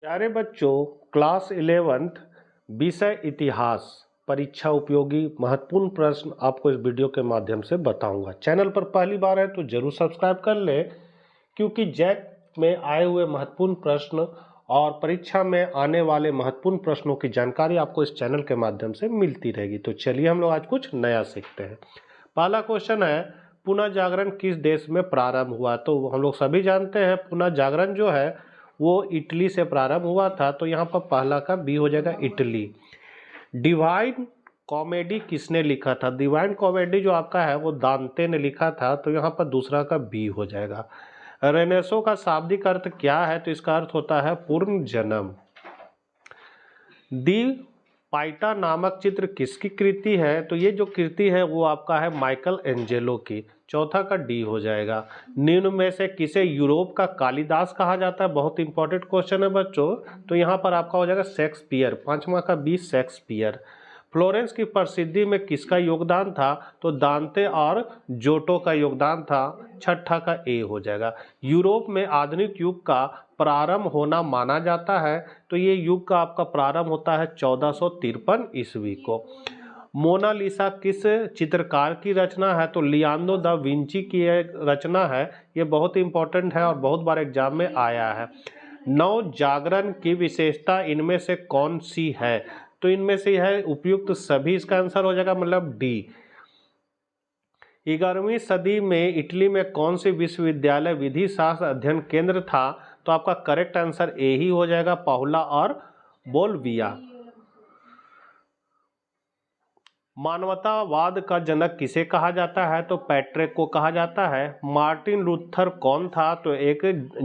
प्यारे बच्चों, class 11th विषय इतिहास परीक्षा उपयोगी महत्वपूर्ण प्रश्न आपको इस वीडियो के माध्यम से बताऊंगा। चैनल पर पहली बार है तो जरूर सब्सक्राइब कर ले, क्योंकि जैक में आए हुए महत्वपूर्ण प्रश्न और परीक्षा में आने वाले महत्वपूर्ण प्रश्नों की जानकारी आपको इस चैनल के माध्यम से मिलती रहेगी। तो चलिए हम लोग आज कुछ नया सीखते हैं। पहला क्वेश्चन है, पुनः जागरण किस देश में प्रारंभ हुआ? तो हम लोग सभी जानते हैं पुनः जागरण जो है वो इटली से प्रारंभ हुआ था। तो यहाँ पर पहला का बी हो जाएगा, इटली। डिवाइन कॉमेडी किसने लिखा था? डिवाइन कॉमेडी जो आपका है वो दांते ने लिखा था। तो यहाँ पर दूसरा का बी हो जाएगा। रेनेसो का शाब्दिक अर्थ क्या है? तो इसका अर्थ होता है पूर्ण जन्म। दी पाइटा नामक चित्र किसकी कृति है? तो ये जो कृति है वो आपका है माइकल एंजेलो की। चौथा का डी हो जाएगा। निम्न में से किसे यूरोप का कालिदास कहा जाता है? बहुत इंपॉर्टेंट क्वेश्चन है बच्चों। तो यहाँ पर आपका हो जाएगा शेक्सपियर। पांचवा का बी शेक्सपियर। फ्लोरेंस की प्रसिद्धि में किसका योगदान था? तो दांते और जोटो का योगदान था। छठा का ए हो जाएगा। यूरोप में आधुनिक युग का प्रारंभ होना माना जाता है। तो ये युग का आपका प्रारंभ होता है 1453 ईस्वी को। मोनालिसा किस चित्रकार की रचना है? तो लियोनार्डो दा विंची की एक रचना है। ये बहुत इंपॉर्टेंट है और बहुत बार एग्जाम में आया है। नव जागरण की विशेषता इनमें से कौन सी है? तो इनमें से है उपयुक्त सभी। इसका आंसर हो जाएगा मतलब डी। 11वीं सदी में इटली में कौन सी विश्वविद्यालय विधि शास्त्र अध्ययन केंद्र था? तो आपका करेक्ट आंसर ए ही हो जाएगा, पाहुला और बोलविया। मानवतावाद का जनक किसे कहा जाता है? तो पैट्रिक को कहा जाता है। मार्टिन लूथर कौन था? तो एक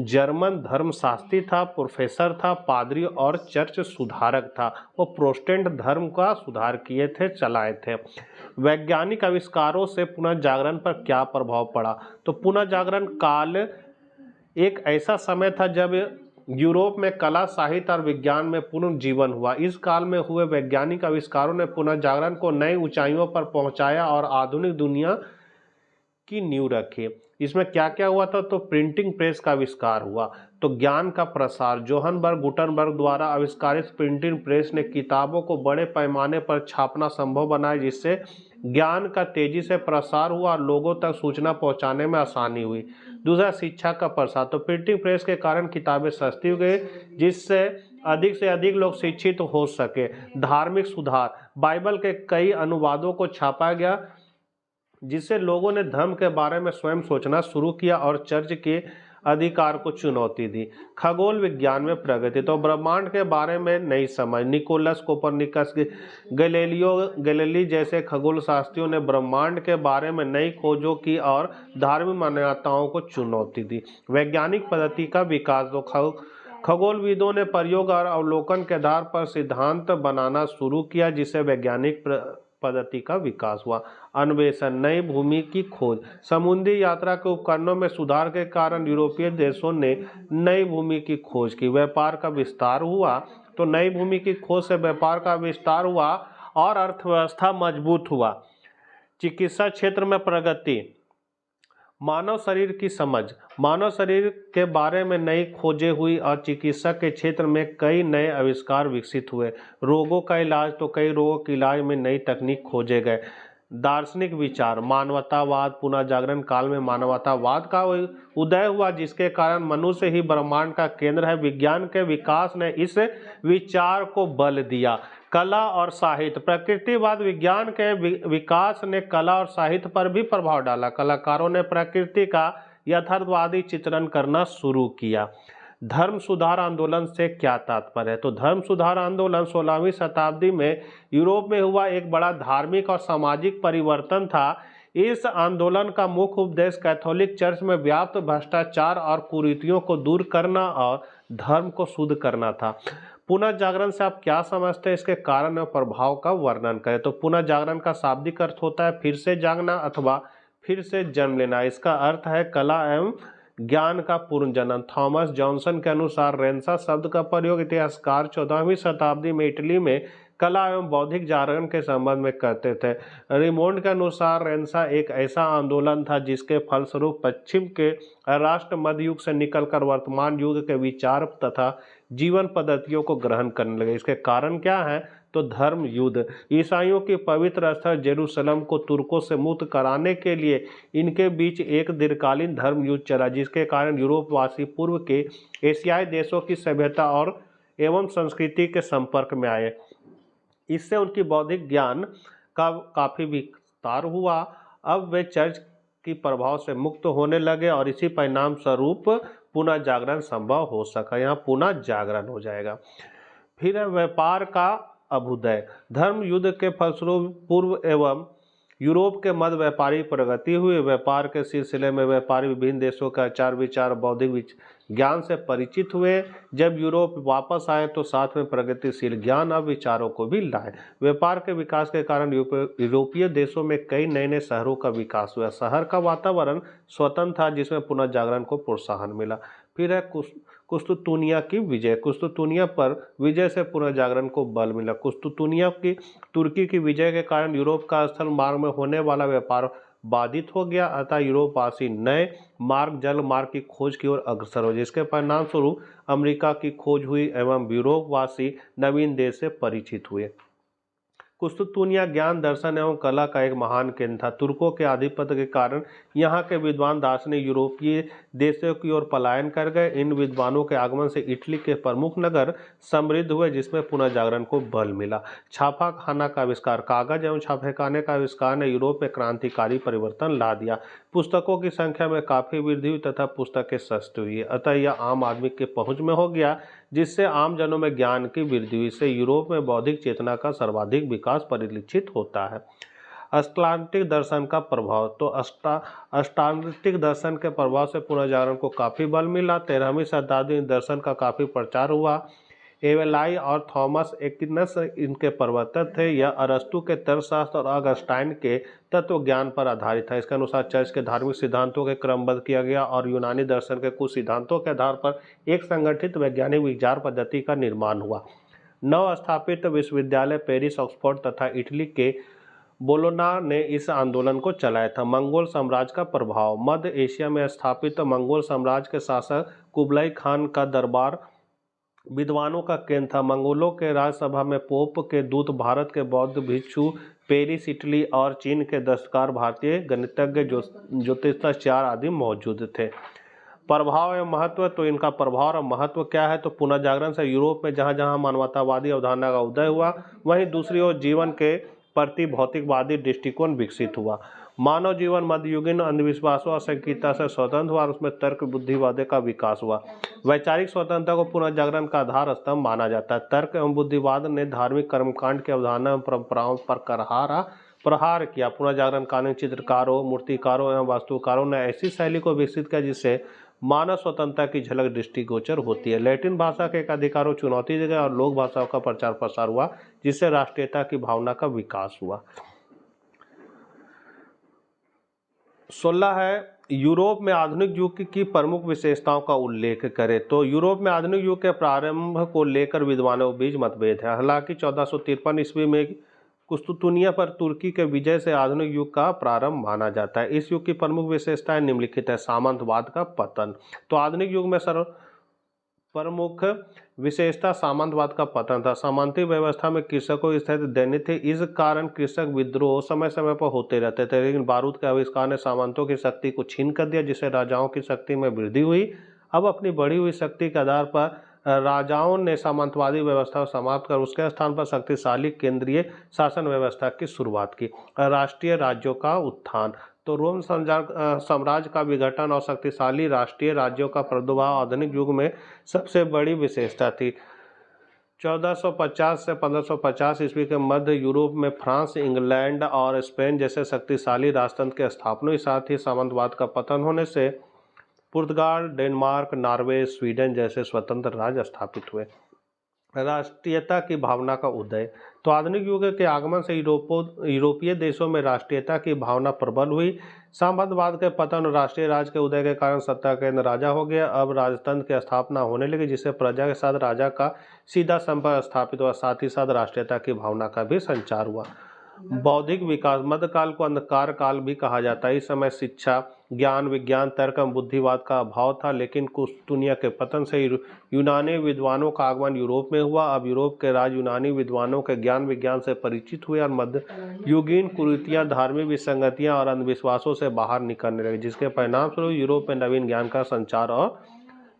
जर्मन धर्मशास्त्री था, प्रोफेसर था, पादरी और चर्च सुधारक था। वो प्रोटेस्टेंट धर्म का सुधार किए थे, चलाए थे। वैज्ञानिक आविष्कारों से पुनः जागरण पर क्या प्रभाव पड़ा? तो पुनः जागरण काल एक ऐसा समय था जब यूरोप में कला, साहित्य और विज्ञान में पुनर्जीवन हुआ। इस काल में हुए वैज्ञानिक आविष्कारों ने पुनः जागरण को नई ऊंचाइयों पर पहुंचाया और आधुनिक दुनिया की नींव रखी। इसमें क्या क्या हुआ था? तो प्रिंटिंग प्रेस का आविष्कार हुआ। तो ज्ञान का प्रसार, जोहनबर्ग गुटनबर्ग द्वारा आविष्कारित प्रिंटिंग प्रेस ने किताबों को बड़े पैमाने पर छापना संभव बनाया, जिससे ज्ञान का तेजी से प्रसार हुआ और लोगों तक सूचना पहुंचाने में आसानी हुई। दूसरा, शिक्षा का प्रसार। तो प्रिंटिंग प्रेस के कारण किताबें सस्ती हो गई, जिससे से अधिक लोग शिक्षित हो सके। धार्मिक सुधार, बाइबल के कई अनुवादों को छापा गया, जिससे लोगों ने धर्म के बारे में स्वयं सोचना शुरू किया और चर्च के अधिकार को चुनौती दी। खगोल विज्ञान में प्रगति, तो ब्रह्मांड के बारे में नई समझ। निकोलस कोपरनिकस, गैलीलियो जैसे खगोल शास्त्रियों ने ब्रह्मांड के बारे में नई खोजों की और धार्मिक मान्यताओं को चुनौती दी। वैज्ञानिक पद्धति का विकास, तो खगोलविदों ने प्रयोग और अवलोकन के आधार पर सिद्धांत बनाना शुरू किया, जिससे वैज्ञानिक पद्धति का विकास हुआ। अन्वेषण, नई भूमि की खोज, समुद्री यात्रा के उपकरणों में सुधार के कारण यूरोपीय देशों ने नई भूमि की खोज की। व्यापार का विस्तार हुआ, तो नई भूमि की खोज से व्यापार का विस्तार हुआ और अर्थव्यवस्था मजबूत हुआ। चिकित्सा क्षेत्र में प्रगति, मानव शरीर की समझ, मानव शरीर के बारे में नई खोजें हुई और चिकित्सा के क्षेत्र में कई नए आविष्कार विकसित हुए। रोगों का इलाज, तो कई रोगों के इलाज में नई तकनीक खोजे गए। दार्शनिक विचार, मानवतावाद, पुनः जागरण काल में मानवतावाद का उदय हुआ, जिसके कारण मनुष्य ही ब्रह्मांड का केंद्र है। विज्ञान के विकास ने इस विचार को बल दिया। कला और साहित्य, प्रकृतिवाद विज्ञान के विकास ने कला और साहित्य पर भी प्रभाव डाला। कलाकारों ने प्रकृति का यथार्थवादी चित्रण करना शुरू किया। धर्म सुधार आंदोलन से क्या तात्पर्य है? तो धर्म सुधार आंदोलन 16वीं शताब्दी में यूरोप में हुआ एक बड़ा धार्मिक और सामाजिक परिवर्तन था। इस आंदोलन का मुख्य उद्देश्य कैथोलिक चर्च में व्याप्त भ्रष्टाचार और कुरीतियों को दूर करना और धर्म को शुद्ध करना था। पुनः जागरण से आप क्या समझते हैं? इसके कारण और प्रभाव का वर्णन करें। तो पुनः जागरण का शाब्दिक अर्थ होता है फिर से जागना अथवा फिर से जन्म लेना। इसका अर्थ है कला एवं ज्ञान का पुनर्जनन। थॉमस जॉनसन के अनुसार रेनेसां शब्द का प्रयोग इतिहासकार 14वीं शताब्दी में इटली में कला एवं बौद्धिक जागरण के संबंध में करते थे। रिमोंड के अनुसार रेनेसां एक ऐसा आंदोलन था जिसके फलस्वरूप पश्चिम के राष्ट्र मध्य युग से निकलकर वर्तमान युग के विचार तथा जीवन पद्धतियों को ग्रहण करने लगे। इसके कारण क्या है? तो धर्म युद्ध। ईसाइयों की पवित्र स्थल जेरूसलम को तुर्कों से मुक्त कराने के लिए इनके बीच एक दीर्घकालीन धर्म युद्ध चला, जिसके कारण यूरोपवासी पूर्व के एशियाई देशों की सभ्यता और एवं संस्कृति के संपर्क में आए। इससे उनकी बौद्धिक ज्ञान का काफ़ी विस्तार हुआ। अब वे चर्च की प्रभाव से मुक्त होने लगे और इसी परिणाम स्वरूप पुनः जागरण संभव हो सका। यहाँ पुनः जागरण हो जाएगा। फिर है व्यापार का अभ्युदय। धर्म युद्ध के फलस्वरूप पूर्व एवं यूरोप के मध्य व्यापारी प्रगति हुई। व्यापार के सिलसिले में व्यापारी विभिन्न देशों का आचार विचार बौद्धिक ज्ञान से परिचित हुए। जब यूरोप वापस आए तो साथ में प्रगतिशील ज्ञान और विचारों को भी लाए। व्यापार के विकास के कारण यूरोपीय देशों में कई नए नए शहरों का विकास हुआ। शहर का वातावरण स्वतंत्र था, जिसमें पुनः जागरण को प्रोत्साहन मिला। फिर है कुस्तुतुनिया की विजय। कुस्तुतुनिया पर विजय से पुनः जागरण को बल मिला। कुस्तुतुनिया की तुर्की की विजय के कारण यूरोप का स्थल मार्ग में होने वाला व्यापार बाधित हो गया, अतः यूरोपवासी नए मार्ग जल मार्ग की खोज की ओर अग्रसर हो, जिसके परिणाम स्वरूप अमेरिका की खोज हुई एवं यूरोपवासी नवीन देश से परिचित हुए। कुस्तुतुनिया ज्ञान, दर्शन एवं कला का एक महान केंद्र था। तुर्कों के आधिपत्य के कारण यहाँ के विद्वान दार्शनिक यूरोपीय देशों की ओर पलायन कर गए। इन विद्वानों के आगमन से इटली के प्रमुख नगर समृद्ध हुए, जिसमें पुनः जागरण को बल मिला। छापाखाना का आविष्कार। कागज एवं छापेखाने का आविष्कार ने यूरोप में क्रांतिकारी परिवर्तन ला दिया। पुस्तकों की संख्या में काफ़ी वृद्धि हुई तथा पुस्तकें सस्ती हुई, अतः यह आम आदमी के पहुँच में हो गया, जिससे आम जनों में ज्ञान की वृद्धि हुई। इससे यूरोप में बौद्धिक चेतना का सर्वाधिक विकास परिलक्षित होता है। अष्टांगिक दर्शन का प्रभाव। तो अष्टांगिक दर्शन के प्रभाव से पुनर्जागरण को काफ़ी बल मिला। 13वीं शताब्दी में दर्शन का काफ़ी प्रचार हुआ। एवेलाई और थॉमस एक्विनस इनके प्रवर्तक थे। यह अरस्तु के तर्कशास्त्र और अगस्टाइन के तत्व ज्ञान पर आधारित था। इसके अनुसार चर्च के धार्मिक सिद्धांतों के क्रमबद्ध किया गया और यूनानी दर्शन के कुछ सिद्धांतों के आधार पर एक संगठित वैज्ञानिक विचार पद्धति का निर्माण हुआ। नव स्थापित विश्वविद्यालय पेरिस, ऑक्सफोर्ड तथा इटली के बोलोना ने इस आंदोलन को चलाया था। मंगोल साम्राज्य का प्रभाव। मध्य एशिया में स्थापित मंगोल साम्राज्य के शासक कुबलाई खान का दरबार विद्वानों का केंद्र था। मंगोलों के राज्यसभा में पोप के दूत, भारत के बौद्ध भिक्षु, पेरिस, इटली और चीन के दस्तकार, भारतीय गणितज्ञ, ज्योतिषाचार्य आदि मौजूद थे। प्रभाव एवं महत्व। तो इनका प्रभाव और महत्व क्या है? तो पुनः जागरण से यूरोप में जहाँ जहाँ मानवतावादी अवधारणा का उदय हुआ, वहीं दूसरी ओर जीवन के प्रति भौतिकवादी दृष्टिकोण विकसित हुआ। मानव जीवन मध्ययुगीन अंधविश्वासों और संकीर्णता से स्वतंत्र हुआ और उसमें तर्क बुद्धिवाद का विकास हुआ। वैचारिक स्वतंत्रता को पुनः जागरण का आधार स्तंभ माना जाता है। तर्क एवं बुद्धिवाद ने धार्मिक कर्मकांड की अवधारणा एवं परंपराओं पर प्रहार किया। पुनः जागरण कालीन चित्रकारों, मूर्तिकारों एवं वास्तुकारों ने ऐसी शैली को विकसित किया जिससे मानव स्वतंत्रता की झलक दृष्टिगोचर होती है। लैटिन भाषा के अधिकारों चुनौती दी गई और लोक भाषाओं का प्रचार प्रसार हुआ, जिससे राष्ट्रीयता की भावना का विकास हुआ। 16 है यूरोप में आधुनिक युग की प्रमुख विशेषताओं का उल्लेख करें। तो यूरोप में आधुनिक युग के प्रारंभ को लेकर विद्वानों के बीच मतभेद है। हालांकि 1453 ईस्वी में कुस्तुतुनिया पर तुर्की के विजय से आधुनिक युग का प्रारंभ माना जाता है। इस युग की प्रमुख विशेषताएं निम्नलिखित है। सामंतवाद का पतन। तो आधुनिक युग में प्रमुख विशेषता सामंतवाद का पतन था। सामंती व्यवस्था में कृषकों की स्थिति दयनीय थी। इस कारण कृषक विद्रोह समय समय पर होते रहते थे, लेकिन बारूद के आविष्कार ने सामंतों की शक्ति को छीन कर दिया, जिससे राजाओं की शक्ति में वृद्धि हुई। अब अपनी बढ़ी हुई शक्ति के आधार पर राजाओं ने सामंतवादी व्यवस्था को समाप्त कर उसके स्थान पर शक्तिशाली केंद्रीय शासन व्यवस्था की शुरुआत की। राष्ट्रीय राज्यों का उत्थान। तो रोम साम्राज्य का विघटन और शक्तिशाली राष्ट्रीय राज्यों का प्रादुर्भाव आधुनिक युग में सबसे बड़ी विशेषता थी। 1450 से 1550 ईस्वी के मध्य यूरोप में फ्रांस, इंग्लैंड और स्पेन जैसे शक्तिशाली राजतंत्र की स्थापना के साथ ही सामंतवाद का पतन होने से पुर्तगाल, डेनमार्क, नॉर्वे, स्वीडन जैसे स्वतंत्र राज्य स्थापित हुए। राष्ट्रीयता की भावना का उदय। तो आधुनिक युग के आगमन से यूरोपीय देशों में राष्ट्रीयता की भावना प्रबल हुई। सामंतवाद के पतन और राष्ट्रीय राज्य के उदय के कारण सत्ता केंद्र राजा हो गया। अब राजतंत्र की स्थापना होने लगी, जिससे प्रजा के साथ राजा का सीधा संपर्क स्थापित हुआ, साथ ही साथ राष्ट्रीयता की भावना का भी संचार हुआ। बौद्धिक विकास। मध्यकाल को अंधकार काल भी कहा जाता है। इस समय शिक्षा, ज्ञान विज्ञान तर्क एवं बुद्धिवाद का अभाव था, लेकिन कुस्तुनिया के पतन से यूनानी विद्वानों का आगमन यूरोप में हुआ। अब यूरोप के राज यूनानी विद्वानों के ज्ञान विज्ञान से परिचित हुए और मध्ययुगीन कुरीतियां, धार्मिक विसंगतियां और अंधविश्वासों से बाहर निकलने लगी, जिसके परिणाम स्वरूप यूरोप में नवीन ज्ञान का संचार और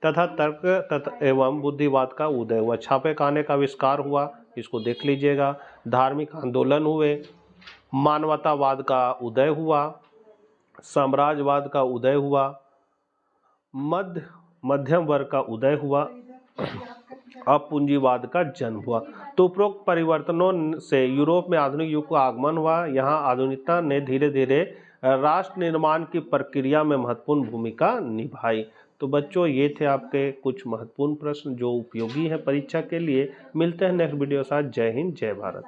तथा तर्क एवं बुद्धिवाद का उदय हुआ। छापे खाने का आविष्कार हुआ, इसको देख लीजिएगा। धार्मिक आंदोलन हुए, मानवतावाद का उदय हुआ, साम्राज्यवाद का उदय हुआ, मध्यम वर्ग का उदय हुआ, अब पूंजीवाद का जन्म हुआ। तो उपरोक्त परिवर्तनों से यूरोप में आधुनिक युग का आगमन हुआ। यहाँ आधुनिकता ने धीरे धीरे राष्ट्र निर्माण की प्रक्रिया में महत्वपूर्ण भूमिका निभाई। तो बच्चों, ये थे आपके कुछ महत्वपूर्ण प्रश्न जो उपयोगी हैं परीक्षा के लिए। मिलते हैं नेक्स्ट वीडियो के साथ। जय हिंद, जय भारत।